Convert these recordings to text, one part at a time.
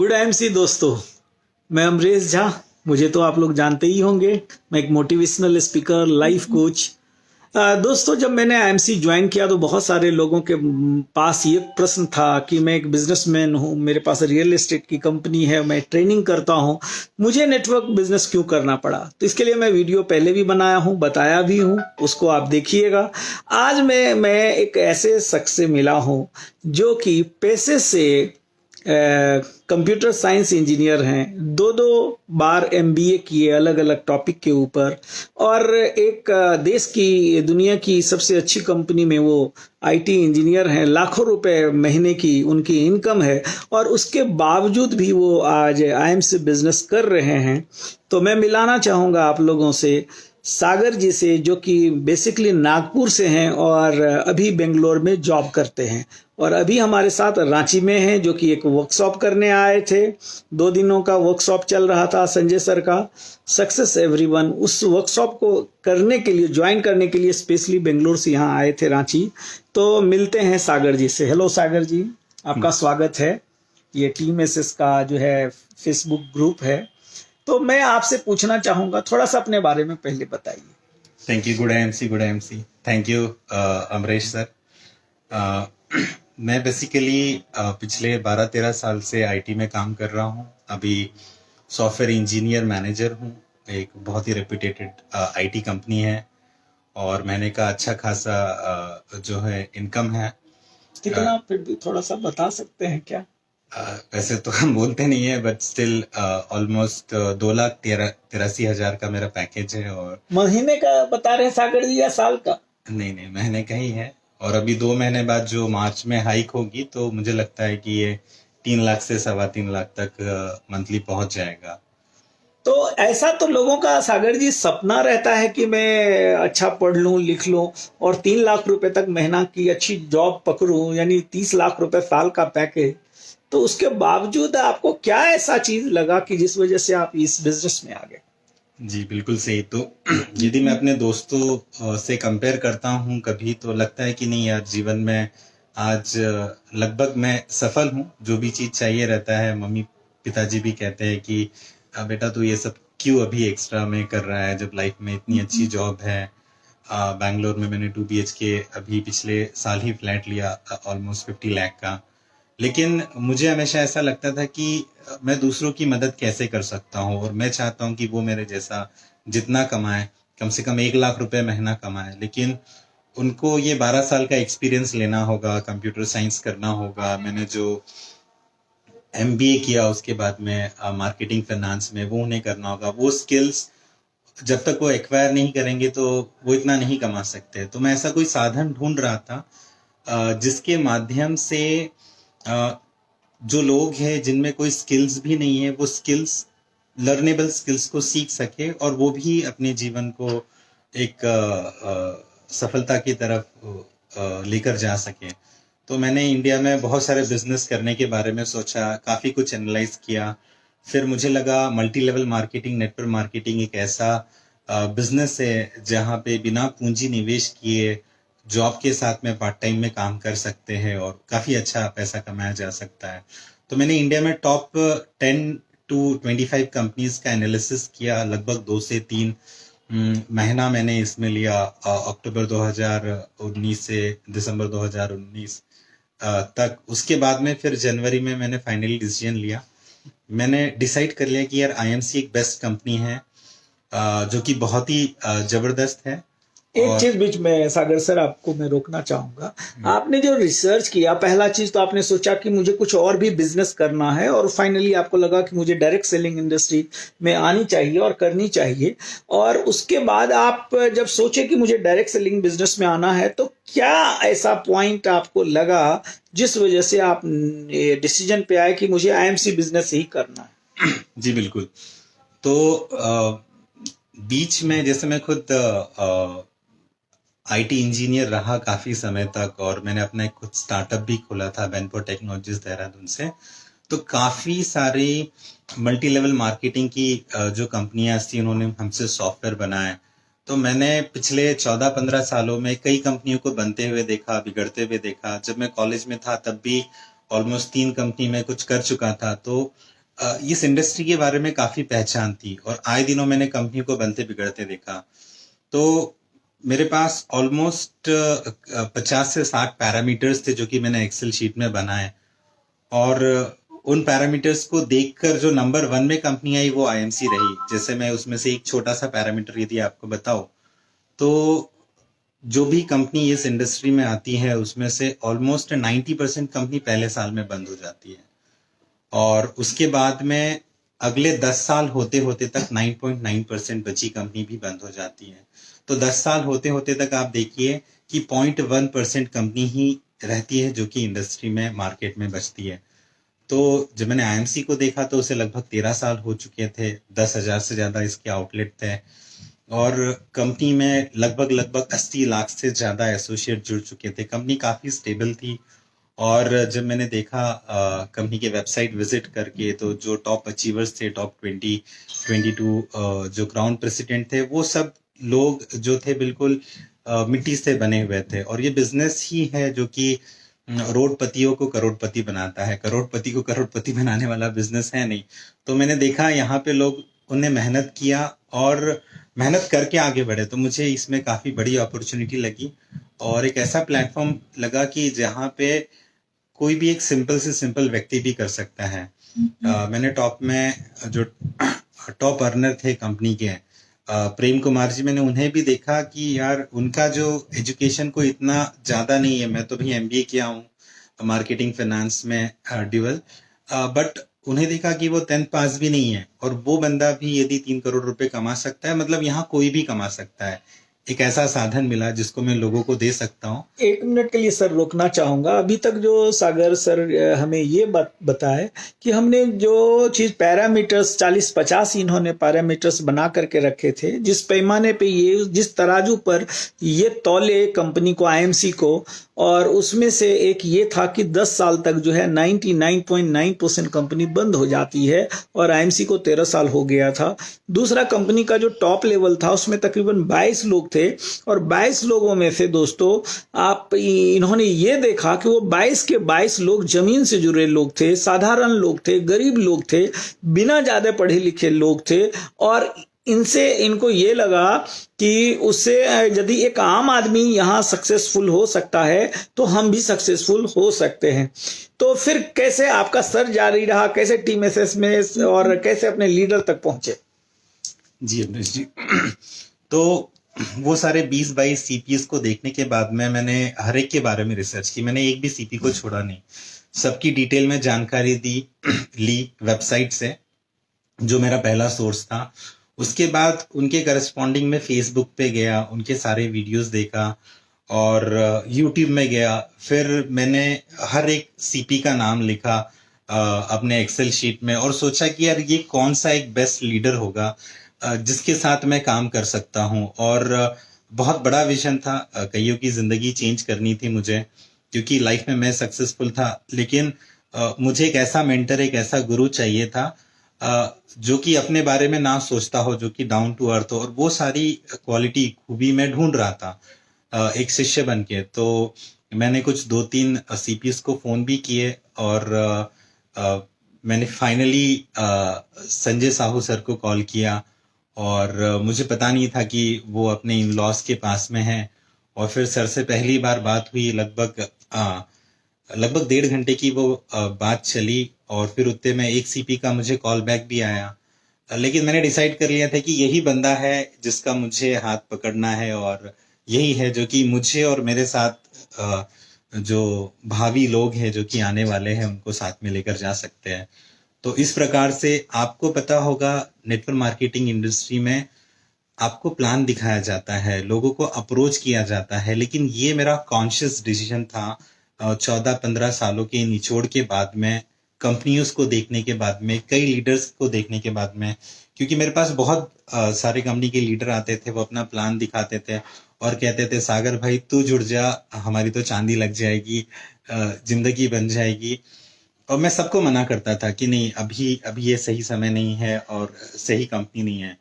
Good MC दोस्तों, मैं अमरेश झा। मुझे तो आप लोग जानते ही होंगे। मैं एक मोटिवेशनल स्पीकर, लाइफ कोच। दोस्तों, जब मैंने आईएमसी ज्वाइन किया तो बहुत सारे लोगों के पास ये प्रश्न था कि मैं एक बिजनेसमैन हूँ, मेरे पास रियल एस्टेट की कंपनी है, मैं ट्रेनिंग करता हूँ, मुझे नेटवर्क बिजनेस क्यों करना पड़ा। तो इसके लिए मैं वीडियो पहले भी बनाया हूँ, बताया भी हूँ, उसको आप देखिएगा। आज मैं एक ऐसे शख्स से मिला हूँ जो कि पेशे से कंप्यूटर साइंस इंजीनियर हैं, दो दो बार एमबीए किए अलग अलग टॉपिक के ऊपर, और एक देश की, दुनिया की सबसे अच्छी कंपनी में वो आईटी इंजीनियर हैं। लाखों रुपए महीने की उनकी इनकम है और उसके बावजूद भी वो आज आईएमसी बिजनेस कर रहे हैं। तो मैं मिलाना चाहूँगा आप लोगों से सागर जी से, जो कि बेसिकली नागपुर से हैं और अभी बेंगलोर में जॉब करते हैं, और अभी हमारे साथ रांची में हैं, जो कि एक वर्कशॉप करने आए थे। 2 दिनों का वर्कशॉप चल रहा था संजय सर का, सक्सेस एवरीवन। उस वर्कशॉप को करने के लिए, ज्वाइन करने के लिए स्पेशली बेंगलोर से यहाँ आए थे रांची। तो मिलते हैं सागर जी से। हेलो सागर जी, आपका स्वागत है। ये टीम एसएस का जो है फेसबुक ग्रुप है। तो मैं आपसे पूछना चाहूंगा, थोड़ा सा अपने बारे में पहले बताइए। Thank you. Good MC. Thank you Amresh sir. मैं बेसिकली पिछले 12-13 साल से आईटी में काम कर रहा हूँ। अभी सॉफ्टवेयर इंजीनियर मैनेजर हूँ। एक बहुत ही रेप्यूटेटेड आईटी कंपनी है और महीने का अच्छा खासा जो है इनकम है। कितना फिर भी थोड़ा सा बता सकते हैं क्या? वैसे तो हम बोलते नहीं है, बट स्टिल ऑलमोस्ट 2,83,000 का मेरा पैकेज है। और महीने का बता रहे हैं सागर जी, या साल का? नहीं, महीने का ही है। और अभी 2 महीने बाद जो मार्च में हाइक होगी तो मुझे लगता है कि ये 3 लाख से 3.25 लाख तक मंथली पहुंच जाएगा। तो ऐसा तो लोगों का सागर जी सपना रहता है कि मैं अच्छा पढ़ लूं, लिख लूं और 3 लाख रुपए तक महीना की अच्छी जॉब पकड़ूं, यानी 30 लाख रुपए साल का पैकेज। तो उसके बावजूद आपको क्या ऐसा चीज लगा कि जिस वजह से आप इस बिजनेस में आ गए? जी बिल्कुल सही। तो यदि मैं अपने दोस्तों से कंपेयर करता हूँ कभी, तो लगता है कि नहीं यार, जीवन में आज लगभग मैं सफल हूँ। जो भी चीज चाहिए रहता है, मम्मी पिताजी भी कहते हैं कि बेटा तू ये सब क्यों अभी एक्स्ट्रा में कर रहा है, जब लाइफ में इतनी अच्छी जॉब है। बैंगलोर में मैंने 2 BHK अभी पिछले साल ही फ्लैट लिया, ऑलमोस्ट 50 लाख का। लेकिन मुझे हमेशा ऐसा लगता था कि मैं दूसरों की मदद कैसे कर सकता हूँ, और मैं चाहता हूँ कि वो मेरे जैसा जितना कमाए, कम से कम 1 लाख रुपए महीना कमाए। लेकिन उनको ये 12 साल का एक्सपीरियंस लेना होगा, कंप्यूटर साइंस करना होगा। मैंने जो एमबीए किया उसके बाद में मार्केटिंग फाइनेंस में, वो उन्हें करना होगा। वो स्किल्स जब तक वो एक्वायर नहीं करेंगे तो वो इतना नहीं कमा सकते। तो मैं ऐसा कोई साधन ढूंढ रहा था जिसके माध्यम से जो लोग हैं जिनमें कोई स्किल्स भी नहीं है, वो स्किल्स, लर्नेबल स्किल्स को सीख सके और वो भी अपने जीवन को एक सफलता की तरफ लेकर जा सके। तो मैंने इंडिया में बहुत सारे बिजनेस करने के बारे में सोचा, काफी कुछ एनालाइज किया। फिर मुझे लगा multi level marketing, network marketing एक ऐसा बिजनेस है जहाँ पे बिना पूंजी निवेश किए जॉब के साथ में पार्ट टाइम में काम कर सकते हैं और काफी अच्छा पैसा कमाया जा सकता है। तो मैंने इंडिया में टॉप 10 to 25 कंपनीज का एनालिसिस किया। लगभग 2 से 3 महीना मैंने इसमें लिया, अक्टूबर 2019 से दिसंबर 2019 तक। उसके बाद में फिर जनवरी में मैंने फाइनली डिसीजन लिया। मैंने डिसाइड कर लिया कि यार आईएमसी एक बेस्ट कंपनी है जो कि बहुत ही जबरदस्त है। एक चीज बीच में सागर सर आपको मैं रोकना चाहूंगा। आपने जो रिसर्च किया, पहला चीज तो आपने सोचा कि मुझे कुछ और भी बिजनेस करना है, और फाइनली आपको लगा कि मुझे डायरेक्ट सेलिंग इंडस्ट्री में आनी चाहिए और करनी चाहिए। और उसके बाद आप जब सोचे कि मुझे डायरेक्ट सेलिंग बिजनेस में आना है, तो क्या ऐसा पॉइंट आपको लगा जिस वजह से आप डिसीजन पे आए कि मुझे आईएमसी बिजनेस ही करना है? जी बिल्कुल। तो बीच में जैसे मैं खुद आईटी इंजीनियर रहा काफी समय तक, और मैंने अपना एक खुद स्टार्टअप भी खोला था, बेनपो टेक्नोलॉजीज देहरादून से। तो काफी सारी मल्टी लेवल मार्केटिंग की जो कंपनियां थी, उन्होंने हमसे सॉफ्टवेयर बनाए। तो मैंने पिछले 14-15 सालों में कई कंपनियों को बनते हुए देखा, बिगड़ते हुए देखा। जब मैं कॉलेज में था तब भी ऑलमोस्ट 3 कंपनी में कुछ कर चुका था, तो इस इंडस्ट्री के बारे में काफी पहचान थी और आए दिनों मैंने कंपनी को बनते बिगड़ते देखा। तो मेरे पास ऑलमोस्ट 50 से 60 पैरामीटर्स थे जो कि मैंने एक्सेल शीट में बनाए, और उन पैरामीटर्स को देखकर जो नंबर 1 में कंपनी आई वो आईएमसी रही। जैसे मैं उसमें से एक छोटा सा पैरामीटर यदि आपको बताऊं, तो जो भी कंपनी इस इंडस्ट्री में आती है उसमें से ऑलमोस्ट 90% कंपनी पहले साल में बंद हो जाती है, और उसके बाद में अगले 10 साल होते होते तक 9.9% बची कंपनी भी बंद हो जाती है। तो 10 साल होते होते तक आप देखिए कि 0.1% कंपनी ही रहती है जो कि इंडस्ट्री में मार्केट में बचती है। तो जब मैंने आईएमसी को देखा तो उसे लगभग 13 साल हो चुके थे, 10,000 से ज्यादा इसके आउटलेट थे, और कंपनी में लगभग 80 लाख से ज्यादा एसोसिएट जुड़ चुके थे। कंपनी काफी स्टेबल थी, और जब मैंने देखा कंपनी के वेबसाइट विजिट करके, तो जो टॉप अचीवर्स थे, टॉप 22 जो क्राउन प्रेसिडेंट थे, वो सब लोग जो थे बिल्कुल मिट्टी से बने हुए थे। और ये बिजनेस ही है जो कि रोडपतियों को करोड़पति बनाता है, करोड़पति को करोड़पति बनाने वाला बिजनेस है नहीं। तो मैंने देखा यहाँ पे लोग उन्हें मेहनत किया और मेहनत करके आगे बढ़े, तो मुझे इसमें काफी बड़ी अपॉर्चुनिटी लगी, और एक ऐसा प्लेटफॉर्म लगा कि जहाँ पे कोई भी एक सिंपल से सिंपल व्यक्ति भी कर सकता है। मैंने टॉप में जो टॉप अर्नर थे कंपनी के, प्रेम कुमार जी, मैंने उन्हें भी देखा कि यार उनका जो एजुकेशन को इतना ज्यादा नहीं है। मैं तो भी एमबीए किया हूँ मार्केटिंग फाइनेंस में ड्यूअल, बट उन्हें देखा कि वो 10th पास भी नहीं है, और वो बंदा भी यदि 3 करोड़ रुपए कमा सकता है, मतलब यहाँ कोई भी कमा सकता है। एक ऐसा साधन मिला जिसको मैं लोगों को दे सकता हूँ। 1 मिनट के लिए सर रोकना चाहूंगा। अभी तक जो सागर सर हमें ये बात बताए कि हमने जो चीज पैरामीटर्स 40-50 इन्होंने पैरामीटर्स बना करके रखे थे, जिस पैमाने पे ये, जिस तराजू पर ये तौले कंपनी को, आईएमसी को, और उसमें से एक ये था कि 10 साल तक जो है 99.9% कंपनी बंद हो जाती है, और आईएमसी को 13 साल हो गया था। दूसरा, कंपनी का जो टॉप लेवल था उसमें तकरीबन 22 लोग थे, और 22 लोगों में से दोस्तों आप इन्होंने ये देखा कि वो 22 के 22 लोग जमीन से जुड़े लोग थे, साधारण लोग थे, गरीब लोग थे, बिना ज्यादा पढ़े लिखे लोग थे, और इनको ये लगा कि उससे यदि एक आम आदमी यहाँ सक्सेसफुल हो सकता है तो हम भी सक्सेसफुल हो सकते हैं। तो फिर कैसे आपका सर जारी रहा, कैसे टीम एसएस में, और कैसे अपने लीडर तक पहुंचे? जी अमरीश जी, तो वो सारे 20-22 सीपीएस को देखने के बाद में मैंने हर एक के बारे में रिसर्च की। मैंने एक भी सीपी को छोड़ा नहीं, सबकी डिटेल में जानकारी ली वेबसाइट से, जो मेरा पहला सोर्स था। उसके बाद उनके करस्पॉन्डिंग में फेसबुक पे गया, उनके सारे वीडियोस देखा, और यूट्यूब में गया। फिर मैंने हर एक सीपी का नाम लिखा अपने एक्सेल शीट में, और सोचा कि यार ये कौन सा एक बेस्ट लीडर होगा जिसके साथ मैं काम कर सकता हूँ। और बहुत बड़ा विजन था, कईयों की जिंदगी चेंज करनी थी मुझे, क्योंकि लाइफ में मैं सक्सेसफुल था, लेकिन मुझे एक ऐसा मेंटर, एक ऐसा गुरु चाहिए था जो कि अपने बारे में ना सोचता हो, जो कि डाउन टू अर्थ हो, और वो सारी क्वालिटी, खूबी मैं ढूंढ रहा था एक शिष्य बन के। तो मैंने कुछ 2-3 सीपीएस को फोन भी किए, और मैंने फाइनली संजय साहू सर को कॉल किया, और मुझे पता नहीं था कि वो अपने इन लॉस के पास में हैं। और फिर सर से पहली बार बात हुई, लगभग 1.5 घंटे की वो बात चली, और फिर उतने में एक सीपी का मुझे कॉल बैक भी आया। लेकिन मैंने डिसाइड कर लिया था कि यही बंदा है जिसका मुझे हाथ पकड़ना है, और यही है जो कि मुझे और मेरे साथ जो भावी लोग हैं, जो कि आने वाले हैं, उनको साथ में लेकर जा सकते हैं। तो इस प्रकार से आपको पता होगा, नेटवर्क मार्केटिंग इंडस्ट्री में आपको प्लान दिखाया जाता है, लोगों को अप्रोच किया जाता है, लेकिन ये मेरा कॉन्शियस डिसीजन था 14-15 सालों के निचोड़ के बाद में, कंपनियों को देखने के बाद में, कई लीडर्स को देखने के बाद में, क्योंकि मेरे पास बहुत सारे कंपनी के लीडर आते थे, वो अपना प्लान दिखाते थे और कहते थे, सागर भाई तू जुड़ जा, हमारी तो चांदी लग जाएगी, जिंदगी बन जाएगी। और मैं सबको मना करता था कि नहीं, अभी ये सही समय नहीं है और सही कंपनी नहीं है।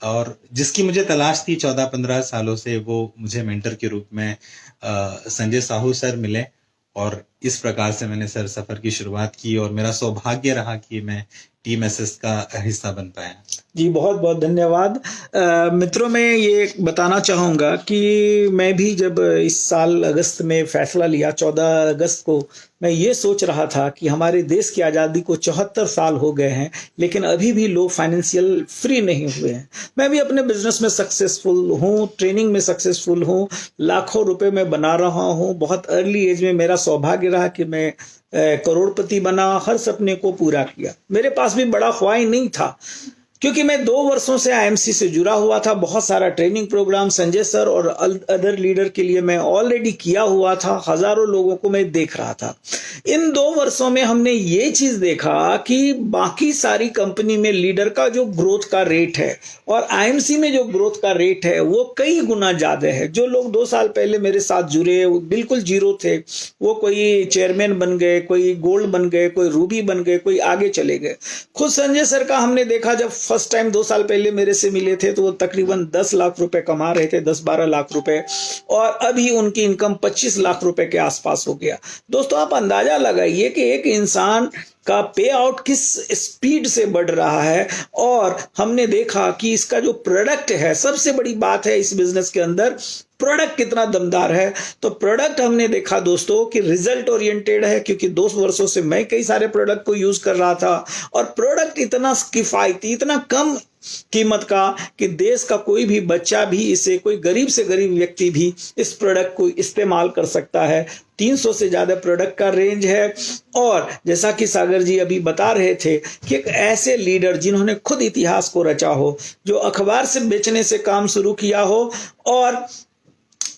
और जिसकी मुझे तलाश थी 14-15 सालों से, वो मुझे मेंटर के रूप में संजय साहू सर मिले, और इस प्रकार से मैंने सर सफर की शुरुआत की और मेरा सौभाग्य रहा कि मैं टीम एसएस का हिस्सा बन पाया। जी बहुत बहुत धन्यवाद। मित्रों, मैं ये बताना चाहूँगा कि मैं भी जब इस साल अगस्त में फैसला लिया, 14 अगस्त को, मैं ये सोच रहा था कि हमारे देश की आज़ादी को 74 साल हो गए हैं, लेकिन अभी भी लोग फाइनेंशियल फ्री नहीं हुए हैं। मैं भी अपने बिजनेस में सक्सेसफुल हूँ, ट्रेनिंग में सक्सेसफुल हूँ, लाखों रुपए मैं बना रहा हूँ। बहुत अर्ली एज में मेरा सौभाग्य रहा कि मैं करोड़पति बना, हर सपने को पूरा किया। मेरे पास भी बड़ा ख्वाहिश नहीं था, क्योंकि मैं 2 वर्षों से आईएमसी से जुड़ा हुआ था। बहुत सारा ट्रेनिंग प्रोग्राम संजय सर और अदर लीडर के लिए मैं ऑलरेडी किया हुआ था। हजारों लोगों को मैं देख रहा था। इन 2 वर्षों में हमने ये चीज देखा कि बाकी सारी कंपनी में लीडर का जो ग्रोथ का रेट है और आईएमसी में जो ग्रोथ का रेट है वो कई गुना ज्यादा है। जो लोग 2 साल पहले मेरे साथ जुड़े, वो बिल्कुल जीरो थे, वो कोई चेयरमैन बन गए, कोई गोल्ड बन गए, कोई रूबी बन गए, कोई आगे चले गए। खुद संजय सर का हमने देखा, जब फर्स्ट टाइम 2 साल पहले मेरे से मिले थे तो वो तकरीबन 10 लाख रुपए कमा रहे थे, 10-12 लाख रुपए, और अभी उनकी इनकम 25 लाख रुपए के आसपास हो गया। दोस्तों, आप अंदाजा लगाइए कि एक इंसान का पे आउट किस स्पीड से बढ़ रहा है। और हमने देखा कि इसका जो प्रोडक्ट है, सबसे बड़ी बात है इस बिजनेस के अंदर, प्रोडक्ट कितना दमदार है। तो प्रोडक्ट हमने देखा दोस्तों कि रिजल्ट ओरिएंटेड है, क्योंकि 2 वर्षों से मैं कई सारे प्रोडक्ट को यूज कर रहा था, और प्रोडक्ट इतना किफायती, इतना कम कीमत का कि देश का कोई भी बच्चा भी इसे, कोई गरीब से गरीब व्यक्ति भी इस प्रोडक्ट को इस्तेमाल कर सकता है। 300 से ज्यादा प्रोडक्ट का रेंज है। और जैसा कि सागर जी अभी बता रहे थे कि एक ऐसे लीडर जिन्होंने खुद इतिहास को रचा हो, जो अखबार से बेचने से काम शुरू किया हो और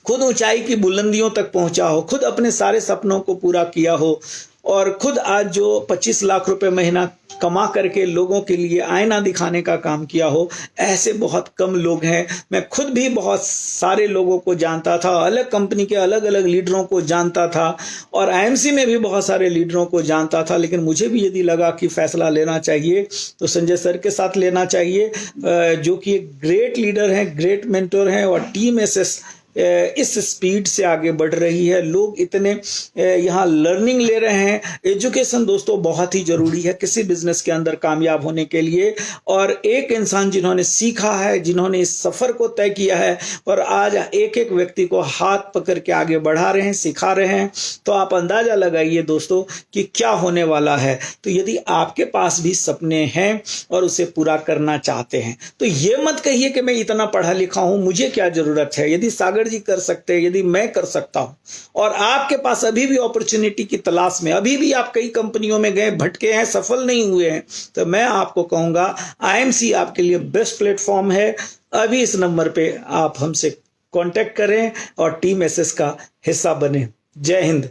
खुद ऊंचाई की बुलंदियों तक पहुंचा हो, खुद अपने सारे सपनों को पूरा किया हो, और खुद आज जो 25 लाख रुपए महीना कमा करके लोगों के लिए आईना दिखाने का काम किया हो, ऐसे बहुत कम लोग हैं। मैं खुद भी बहुत सारे लोगों को जानता था, अलग कंपनी के अलग अलग लीडरों को जानता था, और आईएमसी में भी बहुत सारे लीडरों को जानता था। लेकिन मुझे भी यदि लगा कि फैसला लेना चाहिए तो संजय सर के साथ लेना चाहिए, जो कि एक ग्रेट लीडर हैं, ग्रेट मेंटर हैं, और टीम एसएस इस स्पीड से आगे बढ़ रही है। लोग इतने यहाँ लर्निंग ले रहे हैं। एजुकेशन दोस्तों बहुत ही जरूरी है किसी बिजनेस के अंदर कामयाब होने के लिए। और एक इंसान जिन्होंने सीखा है, जिन्होंने इस सफर को तय किया है, और आज एक एक व्यक्ति को हाथ पकड़ के आगे बढ़ा रहे हैं, सिखा रहे हैं, तो आप अंदाजा लगाइए दोस्तों कि क्या होने वाला है। तो यदि आपके पास भी सपने हैं और उसे पूरा करना चाहते हैं, तो ये मत कहिए कि मैं इतना पढ़ा लिखा हूं, मुझे क्या जरूरत है। यदि सागर जी कर सकते हैं, यदि मैं कर सकता हूं, और आपके पास अभी भी अपॉर्चुनिटी की तलाश में, अभी भी आप कई कंपनियों में गए, भटके हैं, सफल नहीं हुए हैं, तो मैं आपको कहूंगा आईएमसी आपके लिए बेस्ट प्लेटफॉर्म है। अभी इस नंबर पे आप हमसे कांटेक्ट करें और टीम एसएस का हिस्सा बने। जय हिंद।